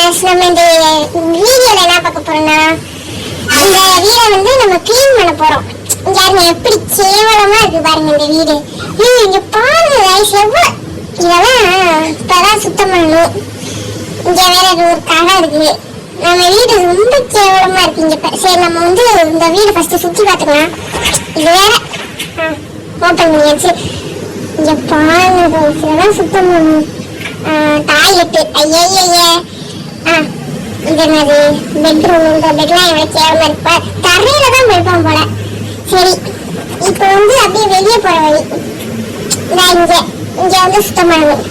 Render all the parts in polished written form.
நம்ம இந்த வீடியோல என்ன பார்க்க போறோம்னா, இந்த வீடை வந்து நம்ம கிளீன் பண்ண போறோம். யாருங்க எப்படி கேவலமா இருக்கு பாருங்க இந்த வீடு. இங்க பாருங்க எவ்வளவு, இதெல்லாம் இப்பதான் சுத்தம் பண்ணணும். இங்க வேற ஒரு கடை இருக்கு. நம்ம வீடு ரொம்ப கேவலமா இருக்கு இங்க. சரி நம்ம வந்து இந்த வீடு ஃபர்ஸ்ட் சுத்தி பாத்துக்கலாம். இது வேற ஓபன் பண்ணியாச்சு. இங்க பாருங்க இதெல்லாம் சுத்தம் பண்ணணும். டாய்லெட் ஐயா இது என்னது பெட்ரூம். இந்த பெட்லாம் எவ்வளவு கேவலமா இருப்பா. தரையில தான் படுப்போம் போல. சரி இப்போ வந்து அப்படியே வெளியே போற வழி. இங்க இங்க வந்து சுத்தம் பண்ணணும்.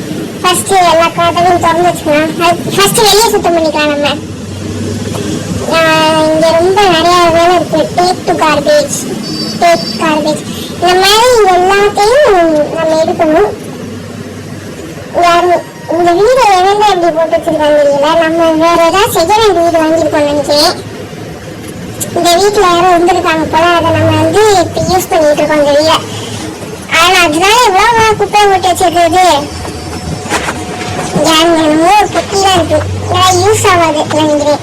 ஃபர்ஸ்ட் எல்லா கதவையும் திறந்து வச்சுக்கலாம். ஃபர்ஸ்ட் வெளியே சுத்தம் பண்ணிக்கலாம். நம்ம இங்க ரொம்ப நிறைய வேலை இருக்கு. Take to garbage, take garbage. இந்த மாதிரி எல்லாத்தையும் நம்ம எடுக்கணும். இந்த வீடு எவ்வளோ எப்படி போட்டு வச்சிருக்காங்க தெரியல. நம்ம வேற ஏதாவது செகண்ட் வீடு வாங்கியிருக்கோம் நினைக்கிறேன். இந்த வீட்டுல யாரும் இருந்திருக்காங்க போல. அதை நம்ம வந்து இப்ப யூஸ் பண்ணிட்டு இருக்கோம் இந்த வீட. ஆனா அதனால எவ்வளவு குப்பை போட்டு வச்சிருக்கிறது. என்னமோ ஒரு குட்டிலாம் இருக்கு. யூஸ் ஆகாது நினைக்கிறேன்.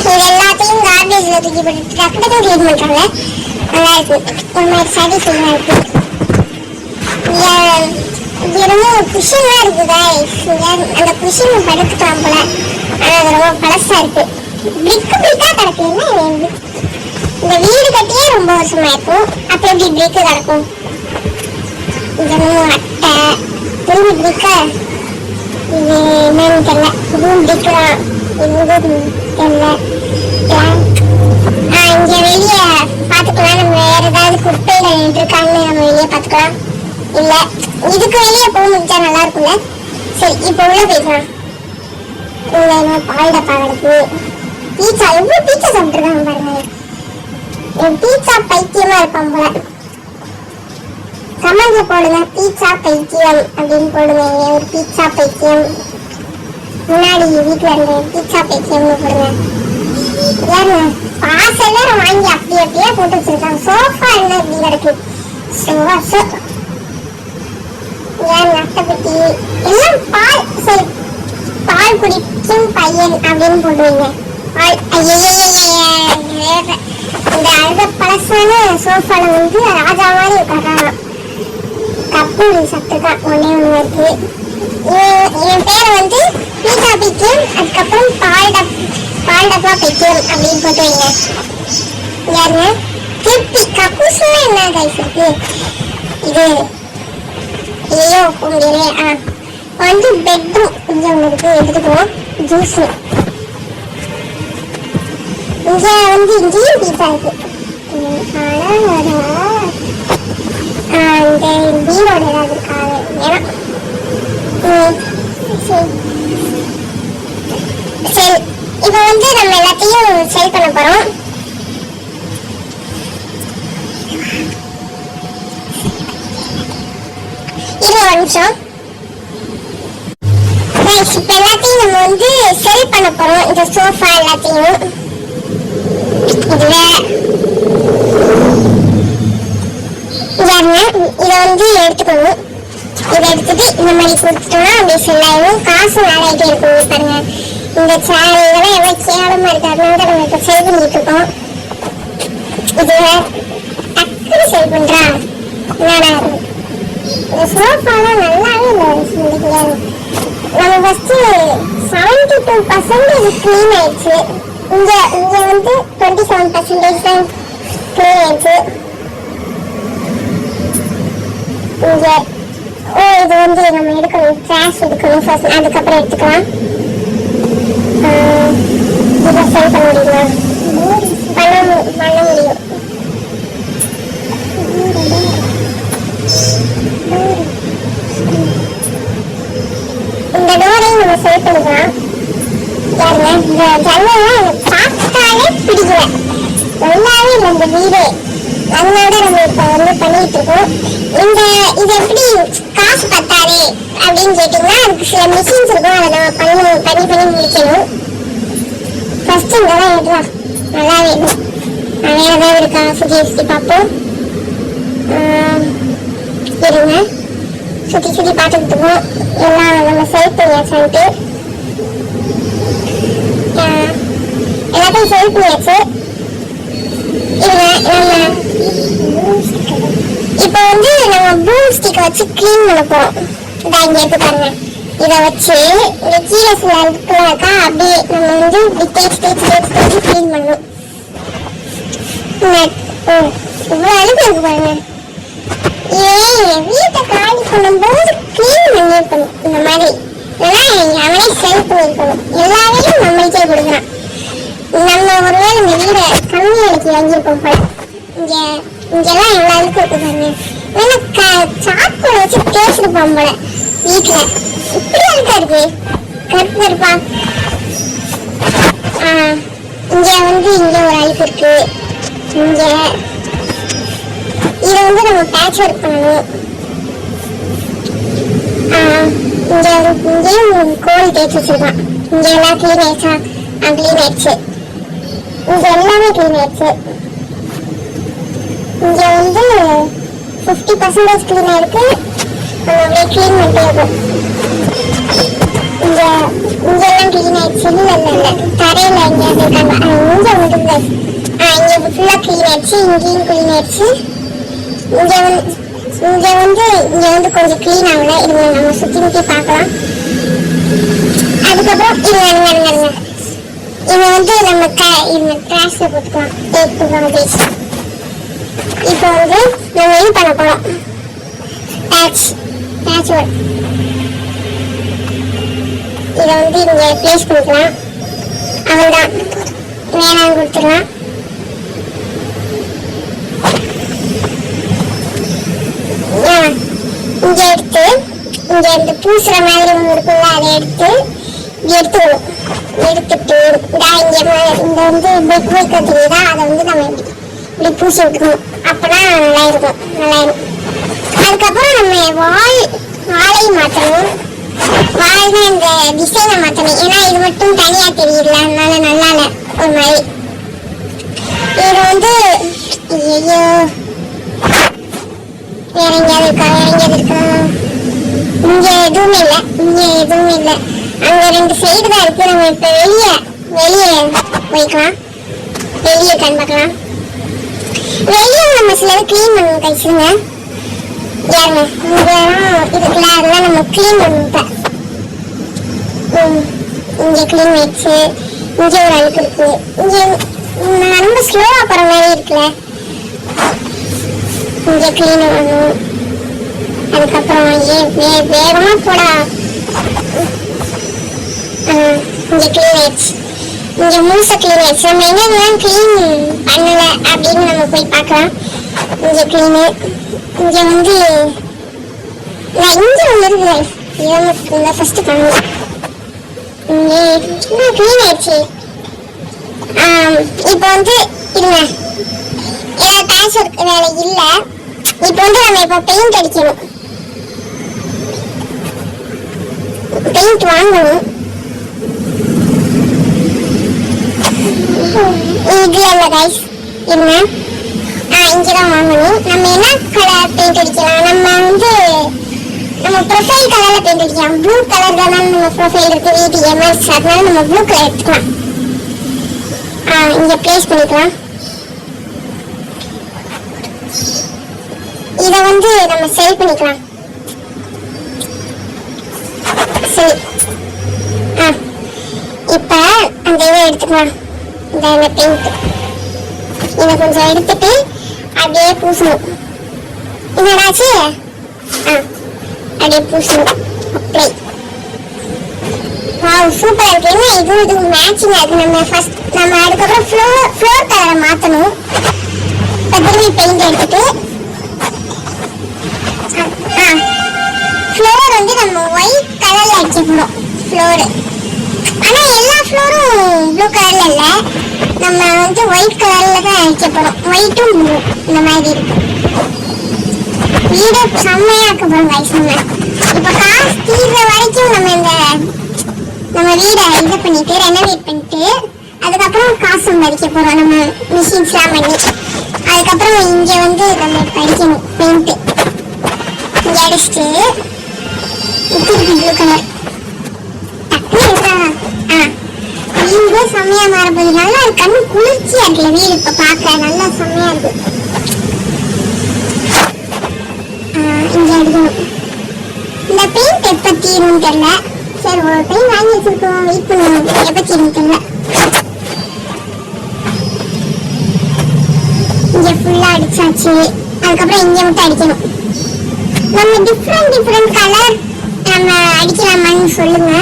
இது எல்லாத்தையும் கார்பேஜ்ல தூக்கி போட்டு டக்கு கிளீன் பண்றாங்க. நல்லா இருக்கு. ஒரு மாதிரி சாட்டிஸ்ஃபைடா இருக்கு. என்னமோ குஷன்லாம் இருக்குதா. அந்த குஷன் படுத்துக்கலாம் போல. ஆனா அது ரொம்ப பழசா இருக்கு. பிரிக்கா கிடக்குன்னா இந்த வீடு கட்டியே ரொம்ப வருஷமா இருக்கும். அப்ப எப்படி பிரிக்கு கிடக்கும். இதெல்லாம் அட்டை திரும்பி பிரிக்க. இது என்னன்னு தெரியல. இதுவும் பிரிக்கலாம். இதுவும் தெரியல. இங்க வெளியே பாத்துக்கலாம். நம்ம வேற ஏதாவது குப்பைகள் இருக்கான்னு நம்ம வெளியே பாத்துக்கலாம். இல்ல இதுக்கு வெளியே போக முடிஞ்சா நல்லா இருக்கும்ல. சரி இப்ப உள்ள போய்க்கலாம். உள்ள பால் டப்பா கிடக்கு. பீட்சா எவ்வளவு பீட்சா சாப்பிட்டுருக்காங்க பாருங்க. பீட்சா பைத்தியமா இருப்பான் போல. கமெண்ட்ல போடுங்க பீட்சா பைத்தியம் அப்படின்னு போடுங்க. ஒரு பீட்சா பைத்தியம் முன்னாடி வீட்டுல இருந்த பீட்சா பைத்தியம்னு போடுங்க. யாரு பாசல வாங்கி அப்படி அப்படியே போட்டு வச்சிருக்காங்க. சோஃபா என்ன இப்படி கிடக்கு. நட்டப்பட்டி எல்லாம் பால். சரி பால் குடிக்கும் பையன் அப்படின்னு போடுவீங்க. இந்த அழுத பழசான சோஃபால வந்து ராஜா மாதிரி உட்காரான். கப்பு சாப்பிட்டுருக்கான். ஒன்னே ஒண்ணு இருக்கு. என் பேரை வந்து பீட்டா பைத்தியம், அதுக்கப்புறம் பால் டப்பா பைத்தியம் அப்படின்னு போட்டு வைங்க. யாருங்க திருப்பி கப்பூஸ்னா என்ன கைஸ் இருக்கு. இது ஐயோ முடியலையே. வந்து பெட்ரூம் இங்க ஒண்ணு இருக்கு. எடுத்துக்குவோம். ஜூஸ் இங்க வந்து இங்கேயும் பீஸா இருக்கு. இந்த பீரோட ஏதாவது இருக்காது. சரி இப்ப வந்து நம்ம எல்லாத்தையும் செல் பண்ண போறோம். ஒரு நிமிஷம். இப்ப எல்லாத்தையும் நம்ம வந்து செல் பண்ண போறோம். இந்த சோஃபா எல்லாத்தையும் இதுல இத வந்து எடுத்துக்கணும். இதை எடுத்துட்டு இந்த மாதிரி கொடுத்துட்டோம்னா அப்படி செல் ஆயிடும். காசு நாளாயிட்டே இருக்கும். பாருங்க இந்த சேர் இதெல்லாம் எவ்வளவு கேவலமா இருக்கு. அதனால தான் நம்ம இப்ப செல் பண்ணிட்டு இருக்கோம். இது டக்குனு செல் பண்றா என்னடா இருக்கு. இந்த சோஃபாலாம் நல்லாவே இல்லை. நம்ம ஃபர்ஸ்ட் 72% க்ளீன் ஆயிடுச்சு. இங்க வந்து 27% தான் க்ளீன் ஆயிடுச்சு. இங்க இது வந்து நம்ம எடுக்கணும். ட்ராஷ் எடுக்கணும் ஃபர்ஸ்ட். அதுக்கப்புறம் எடுத்துக்கலாம். இதை செல் பண்ண முடியுமா? பண்ண முடியும். இந்த டோரையும் நம்ம செல் பண்ணிக்கலாம். பாருங்க இந்த ஜன்னல்லாம் எனக்கு பார்த்தாலே பிடிக்கல. நல்லாவே இல்லை இந்த வீடு. அதனால நம்ம இப்ப வந்து பண்ணிட்டு இருக்கோம். இது எப்படி காசு பத்தாது அப்படின்னு கேட்டீங்கன்னா அதுக்கு சில மிஷின்ஸ் இருக்கும். அதை நம்ம பண்ணி முடிக்கணும். ஃபர்ஸ்ட் இதெல்லாம் எடுக்கலாம். நல்லாவே இருக்கும். வேற ஏதாவது இருக்கா சுத்தி பார்ப்போம். இருங்க சுத்தி பார்த்துக்கிட்டு இருக்கோம். எல்லாம் நம்ம செல் பண்ணி பண்ணியாச்சு. எல்லாத்தையும் சேவ் பண்ணியாச்சு. இப்ப வந்து நம்ம ப்ளூம் ஸ்டிக் வச்சு கிளீன் பண்ண போறோம். இதை இங்க எடுத்து பாருங்க. இதை வச்சு இந்த கீழே சில அழுக்குலாம் இருக்கா, அப்படியே நம்ம வந்து தேய்ச்சி கிளீன் பண்ணணும். இவ்வளவு அழுக்கு இருக்கு பாருங்க. வீட்டை காலி பண்ணும்போது கிளீன் பண்ணிருக்கணும். இந்த மாதிரி அவனே செல்ஃப் பண்ணிருக்கணும். எல்லா வேலையும் நம்மளுக்கே கொடுக்குறான். நம்ம ஒருவேளை இந்த வீடை கம்மி விலைக்கு வாங்கியிருக்கோம் போல. இங்கெல்லாம் எவ்வளவு அழுக்கு இருக்கு பாருங்க. சாக்கு வச்சு தேய்ச்சிருப்போம் போல. வீட்டுல இப்படி அழுக்கா இருக்கு, கருப்பு கருப்பா. இங்க வந்து இங்க ஒரு அழுக்கு இருக்கு. இங்க இதை வந்து நம்ம பேட்ச் ஒர்க் பண்ணணும். இங்கேயும் கோல் தேய்ச்சி வச்சிருக்கான். இங்க எல்லாம் கிளீன் ஆயிடுச்சா? கிளீன் ஆயிடுச்சு. இங்க எல்லாமே கிளீன் ஆயிடுச்சு. இங்க வந்து 50% கிளீன் ஆயிருக்கு. நம்ம அப்படியே கிளீன் பண்ணிட்டே இருக்கும். இங்கெல்லாம் கிளீன் ஆயிடுச்சு. இல்ல தரையில எங்கேயாவது இருக்காங்க. இங்க வந்து இங்க ஃபுல்லா கிளீன் ஆயிடுச்சு. இங்கேயும் கிளீன் ஆயிடுச்சு. இங்க வந்து கொஞ்சம் கிளீன் ஆகல. இது நம்ம சுத்தி முத்தி பார்க்கலாம். அதுக்கப்புறம் இவங்க வந்து நம்ம ட்ராஷ்ல போட்டுக்கலாம். இப்போ வந்து நம்ம இது பண்ண போறோம். Patch work. இதை வந்து இங்க பிளேஸ் பண்ணிக்கலாம். அவள்தான் வேணாம் கொடுத்துடலாம். இங்க எடுத்து இங்க இந்த பூசுற மாதிரி ஒண்ணு இருக்குல்ல, அதை எடுத்துக்கணும். எடுத்துட்டு இங்க வந்து பெட் மேக்கர் தெரியுதா, அதை வந்து நம்ம இப்படி பூசி விட்டுக்கணும். அப்பதான் நல்லா இருக்கும். அதுக்கப்புறம் நம்ம வாழையும் மாற்றணும். வாழைனா இந்த டிசைனை மாற்றணும். ஏன்னா இது மட்டும் தனியா தெரியல, அதனால நல்லா இல்லை ஒரு மாதிரி. இது வந்து ஐயோ வேற எங்கேயாவது இருக்கா? இங்க எதுவுமே இல்லை. அங்க 2 சைடு தான் இருக்கு. நம்ம இப்ப வெளியே போய்க்கலாம். வெளியே கண் பார்க்கலாம். வெளியே நம்ம சிலது கிளீன் பண்ணணும். கழிச்சுங்க யாருங்க இதுக்குள்ள அதெல்லாம் நம்ம கிளீன் பண்ணணும். இங்க கிளீன் ஆயிடுச்சு. இங்க ஒரு அழுக்கு இருக்கு. இங்க ரொம்ப ஸ்லோவா போற மாதிரி இருக்குல்ல, இங்க கிளீன் பண்ணணும். அதுக்கப்புறம் வேகமா போடா. இங்க கிளீன் ஆயிடுச்சு. இங்க முழுசா கிளீன் ஆயிடுச்சு. நம்ம என்னெல்லாம் கிளீன் பண்ணல அப்படின்னு நம்ம போய் பார்க்கலாம். இங்க கிளீனு. இங்க வந்து இங்க ஒண்ணு இருக்கு. இதை ஃபர்ஸ்ட் பண்ணணும். இங்க கிளீன் ஆயிடுச்சு. இப்போ வந்து இருங்க, ஏதாவது பேட்ச் ஒர்க் வேலை இல்ல. இப்போ வந்து நம்ம இப்போ பெயிண்ட் அடிக்கணும். பெயிண்ட் வாங்கணும். இதுல இல்ல கைஸ், இருங்க. இங்கதான் வாங்கணும். நம்ம என்ன கலர் பெயிண்ட் அடிக்கலாம்? நம்ம ப்ரொஃபைல் கலர்ல பெயிண்ட் அடிக்கலாம். ப்ளூ கலர் தானே நம்ம ப்ரொஃபைல் இருக்கு VTMS, அதனால நம்ம ப்ளூ கலர் எடுத்துக்கலாம். இங்க பிளேஸ் பண்ணிக்கலாம். இத வந்து நம்ம சேவ் பண்ணிக்கலாம். சரி, இப்ப அந்த இதை எடுத்துக்கலாம். இந்த பெயிண்ட் இதை கொஞ்சம் எடுத்துட்டு அப்படியே பூசணும். என்னடாச்சு? அப்படியே பூசணும். அப்படியே சூப்பரா இருக்கு. என்ன இது மேட்சிங்கா இருக்கு. நம்ம அதுக்கப்புறம் ஃப்ளோர் கலரை மாத்தணும். இப்ப திரும்பி பெயிண்ட் எடுத்துட்டு ஃப்ளோர் வந்து நம்ம ஒயிட் கலர்ல அடிக்க போறோம். ஃப்ளோர் ஆனா எல்லா ஃப்ளோரும் ப்ளூ கலர்ல இல்ல, நம்ம வந்து ஒயிட் கலர்ல தான் அடிக்க போறோம். ஒயிட்டும் ப்ளூ இந்த மாதிரி இருக்கு. வீடு செம்மையா இருக்க போறோம் கைஸ். இப்ப காசு தீர்ற வரைக்கும் நம்ம வீடை இது பண்ணிட்டு ரெனோவேட் பண்ணிட்டு அதுக்கப்புறம் காசு சம்பாதிக்க போறோம். நம்ம மிஷின்ஸ்லாம் பண்ணி அதுக்கப்புறம் இங்க வந்து நம்ம படிக்கணும். பெயிண்ட் இங்க அடிச்சுட்டு ப்ளூ கலர் தான் மாறப்போகுது. நல்லா இருக்கு, கண்ணு குளிர்ச்சியா இருக்குல்ல வீடு இப்ப பார்க்க நல்லா செம்மையா இருக்கு. இங்க அடிக்கணும். இந்த பெயிண்ட் எப்ப தீரும் தெரியல. சரி ஒரு பெயிண்ட் வாங்கி வச்சிருக்கோம், வெயிட் பண்ணுவோம் எப்ப தீரும் தெரியல. இங்க ஃபுல்லா அடிச்சாச்சு. அதுக்கப்புறம் இங்க மட்டும் அடிக்கணும். நம்ம டிஃப்ரெண்ட் கலர் நம்ம அடிக்கலாமான்னு சொல்லுங்க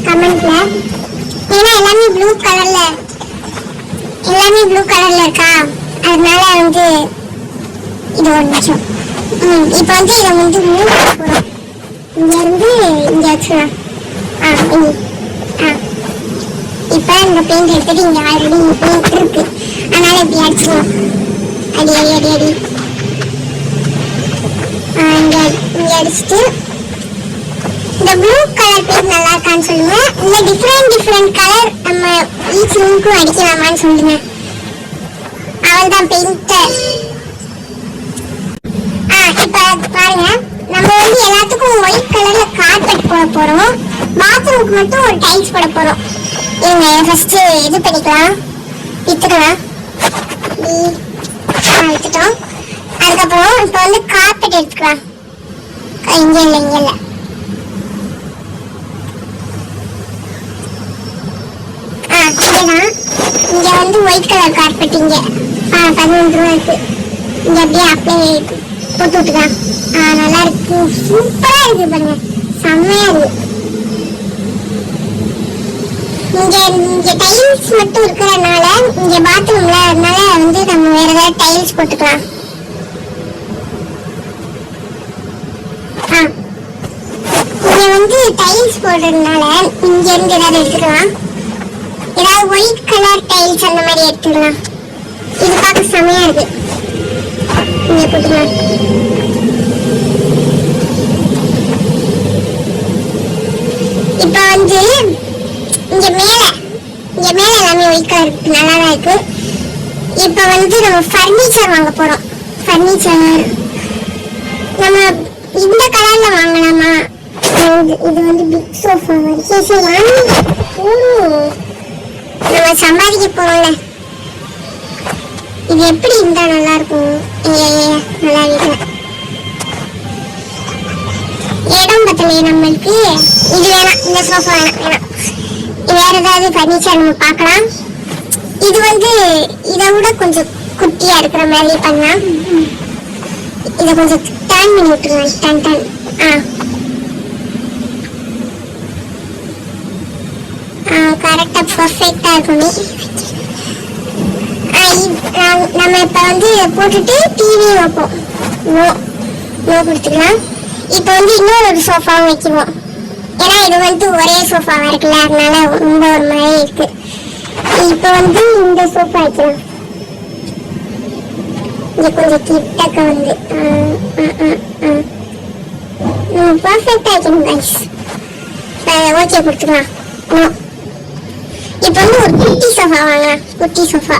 கமெண்ட்ல. ஏன்னா எல்லாமே ப்ளூ கலர்ல இருக்கா, அதனால வந்து இது ஒரு நிமிஷம். இப்போ வந்து இதை வந்து மூவ் போகிறோம். இங்க இருந்து இங்க வச்சுக்கலாம். இப்போ இந்த பெயிண்ட் எடுத்துட்டு இங்க ஆல்ரெடி பெயிண்ட் இருக்கு, அதனால இப்படி அடிச்சுக்கலாம். அடி அடி அடி அடி இங்க அடிச்சுட்டு இந்த ப்ளூ கலர் பெயிண்ட் நல்லா இருக்கான்னு சொல்லுங்க. இல்ல டிஃப்ரெண்ட் கலர் நம்ம ஈச் ரூமுக்கும் அடிக்கலாமான்னு சொல்லுங்க. அவள்தான் பெயிண்ட். இப்ப பாருங்க, நம்ம வந்து எல்லாத்துக்கும் ஒயிட் கலர்ல கார்பெட் போட போறோம். பாத்ரூமுக்கு மட்டும் ஒரு டைல்ஸ் போட போறோம். இருங்க ஃபர்ஸ்ட் இது பண்ணிக்கலாம், வித்துக்கலாம். வித்துட்டோம். அதுக்கப்புறம் இப்ப வந்து கார்பெட் எடுத்துக்கலாம். இங்க இல்ல இங்க வந்து ஒயிட் கலர் கார்பெட் இங்க 11 ரூபா இருக்கு. இங்க அப்படியே அப்ளை போட்டு விட்டுக்கலாம். நல்லா இருக்கு, சூப்பரா இருக்கு பாருங்க, செம்மையா இருக்கு. இங்க டைல்ஸ் மட்டும் இருக்கிறதுனால இங்க பாத்ரூம்ல, அதனால வந்து நம்ம வேற ஏதாவது டைல்ஸ் போட்டுக்கலாம். இங்க வந்து டைல்ஸ் போடுறதுனால இங்க இருந்து ஏதாவது எடுத்துக்கலாம். ஏதாவது ஒயிட் கலர் டைல்ஸ் அந்த மாதிரி எடுத்துக்கலாம். இது பார்க்க செமையா இருக்கு. இங்க போட்டுக்கலாம். இப்ப வந்து இங்க மேல எல்லாமே ஒயிட் கலர் நல்லா தான் இருக்கு. இப்ப வந்து நம்ம ஃபர்னிச்சர் வாங்க போறோம். ஃபர்னிச்சர் நம்ம இந்த கலர்ல வாங்கலாமா? இது வந்து பிக் சோஃபா வரைக்கும் சரி வாங்கி நம்ம சம்பாதிக்க போறோம்ல, இது எப்படி இருந்தா நல்லா இருக்கும்? நல்லா இருக்கு. இடம் பத்தலையே நம்மளுக்கு, இது வேணாம், இந்த சோஃபா வேணாம். வேற ஏதாவது ஃபர்னிச்சர் நம்ம பார்க்கலாம். இது வந்து இதை விட கொஞ்சம் குட்டியா இருக்கிற மாதிரி பண்ணலாம். இதை கொஞ்சம் டர்ன் பண்ணி விட்டுருலாம். டன் கரெக்டா பர்ஃபெக்டா இருக்கணும். நம்ம இப்ப வந்து போட்டுட்டு டிவி வைப்போம். நோ கொடுத்துக்கலாம். இப்ப வந்து இன்னொரு சோஃபாவும் வைக்குவோம். ஏன்னா இது வந்து ஒரே சோஃபாவா இருக்குல்ல, அதனால ரொம்ப ஒரு மாதிரி இருக்கு. இப்ப வந்து இந்த சோஃபா வைக்கலாம். இங்க கொஞ்சம் கிட்டக்க வந்து பர்ஃபெக்டா வைக்கணும் கைஸ். ஓகே கொடுத்துக்கலாம். இப்ப வந்து ஒரு குட்டி சோஃபா வாங்கலாம். குட்டி சோஃபா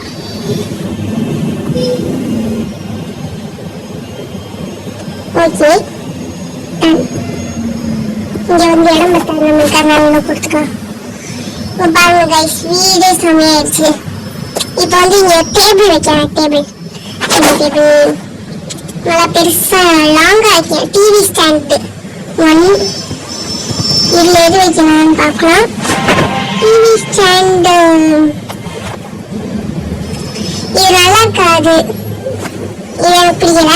ஓகே. இங்க வந்து இடம் பத்தாது நம்மளுக்கு, அதனால கொடுத்துக்கலாம். இப்போ பாருங்க கைஸ், வீடே செமையாயிடுச்சு. இப்போ வந்து இங்க டேபிள் வைக்கலாம். டேபிள் நல்லா பெருசா லாங்கா வைக்கலாம். டிவி ஸ்டாண்டு இதுல எது வைக்கலாம்னு பார்க்கலாம். டிவி ஸ்டாண்டு இது நல்லா இருக்காது, இது எனக்கு பிடிக்கல.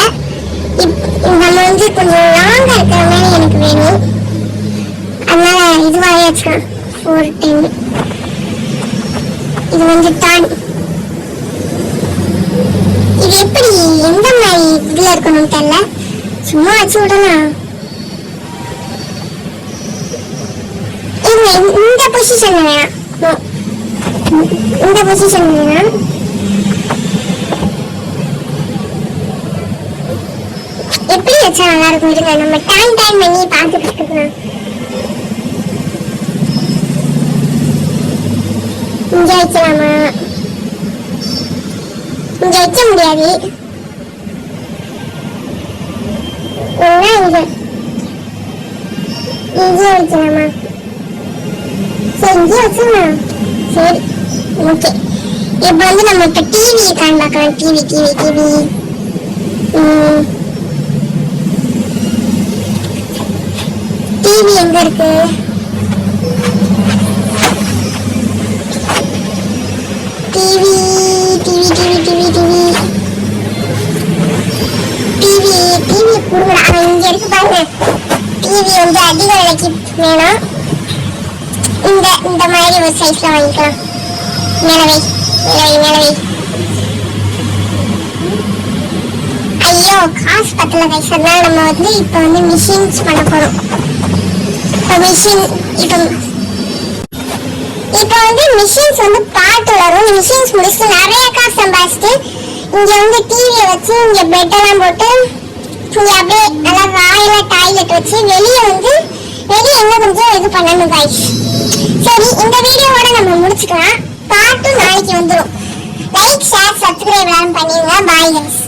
நம்ம வந்து கொஞ்சம் லாங்கா இருக்கிற மாதிரி எனக்கு வேணும், அதனால இதுவாகவே வச்சுக்கலாம். 410 இது வந்து தான். இது எப்படி எந்த மாதிரி இதுல இருக்கணும் தெரியல, சும்மா வச்சு விடலாம். இந்த பொசிஷன் வேணாம், இந்த பொசிஷன் வேணாம். எப்படி வச்சா நல்லா இருக்கும்? இருங்க நம்ம டைம் பண்ணி பார்த்துட்டு இருக்கலாம். இங்க வைக்கலாமா? இங்க வைக்க முடியாது. இங்கே வைக்கலாமா? சரி இங்கே வச்சுக்கலாம். சரி ஓகே, இப்போ வந்து நம்ம இப்போ டிவி இருக்கான்னு பார்க்கலாம். டிவி டிவி டிவி டிவி எங்க இருக்கு? TV TV TV TV TV TV TV கொடுங்கடா. இங்க இருக்கு பாருங்க. டிவி வந்து அதிக விலைக்கு வேணும். இந்த இந்த மாதிரி ஒரு சைஸ்ல வாங்கிக்கலாம். நிலவை நிலவை நிலவை. ஐயோ காசு பத்தல கைஸ். அதனால நம்ம வந்து இப்போ வந்து மிஷின்ஸ் பண்ண போறோம். இப்போ மிஷின் இப்போ வந்து மிஷின்ஸ் வந்து பாட்டு வரும். மிஷின்ஸ் முடிச்சுட்டு நிறைய காசு சம்பாதிச்சுட்டு இங்க வந்து டிவியை வச்சு இங்க பெட் எல்லாம் போட்டு இங்க அப்படியே நல்லா ராயலா டாய்லெட் வச்சு வெளியே எங்க கொஞ்சம் இது பண்ணணும் கைஸ். சரி, இந்த வீடியோவோட நம்ம முடிச்சுக்கலாம். பாட்டும் நாளைக்கு வந்துடும். லைக் ஷேர் சப்ஸ்கிரைப் எல்லாம் பண்ணிடுங்க. Bye guys.